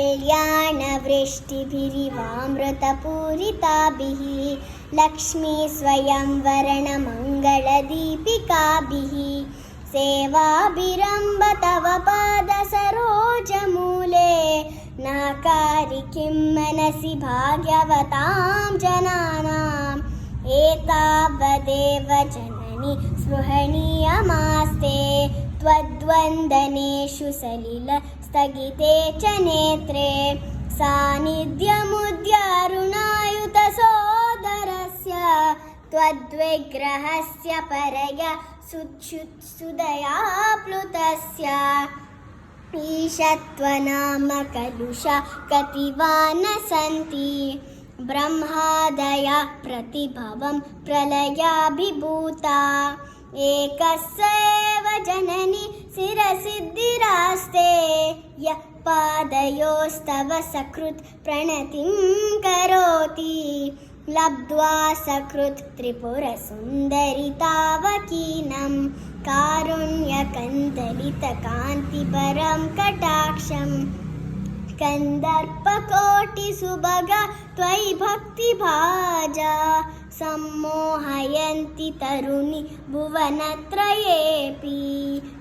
कल्याणवृष्टिभिरिवामृतपूरिताभिः लक्ष्मी स्वयंवरणमङ्गलदीपिकाभिः सेवाभिरम्भ तव पादसरोजमूले नाकारि किं मनसि भाग्यवतां जनानाम् एतावदेव जननि स्पृहणीयमास्ते त्वद्वन्दनेषु सलिल स्थगिते च नेत्रे सान्निध्यमुद्यारुणायुतसोदरस्य त्वद्विग्रहस्य परया सुदया प्लुतस्य ईशत्वनाम कलुषा कतिवा न सन्ति ब्रह्मादया प्रतिभवं प्रलयाभिभूता एकस्यैव जननि शिरसिद्धिरास्ते यः पादयोस्तव सकृत् प्रणतिं करोति लब्ध्वा सकृत् त्रिपुरसुन्दरितावकीनं कारुण्यकन्दलितकान्तिपरं कटाक्षम् कन्दर्पकोटिसुभगा त्वयि भक्तिभाजा सम्मोहयन्ति तरुणि भुवनत्रयेऽपि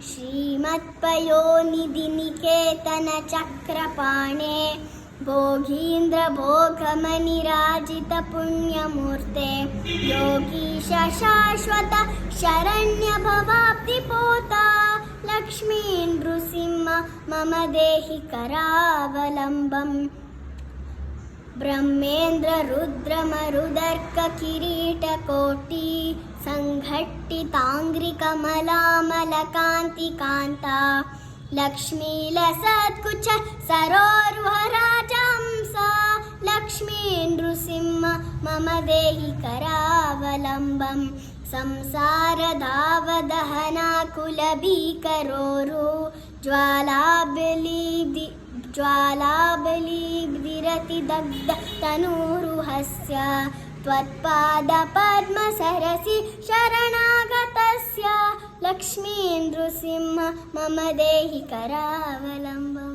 श्रीमत्पयोनिधिनिकेतनचक्रपाणे भोगीन्द्रभोगमनिराजितपुण्यमूर्ते योगीश शाश्वत शरण्यभवाब्धिपोता लक्ष्मी नृसिंह मम देहि करावलम्बम् ब्रह्मेन्द्र रुद्रमरुदर्क किरीटकोटि संघट्टिताङ्घ्रिकमलामलकान्तिकान्ता लक्ष्मीलसत्कुच सरोरुहराजंसा लक्ष्मी नृसिंह मम देहि करावलम्बम् संसारधावदहनाकुलभीकरोरु ज्वालाबलिभिरतिदग्ध तनूरुहस्य त्वत्पादपद्मसरसि शरणागतस्य लक्ष्मी नृसिंह मम देहि करावलम्बम्।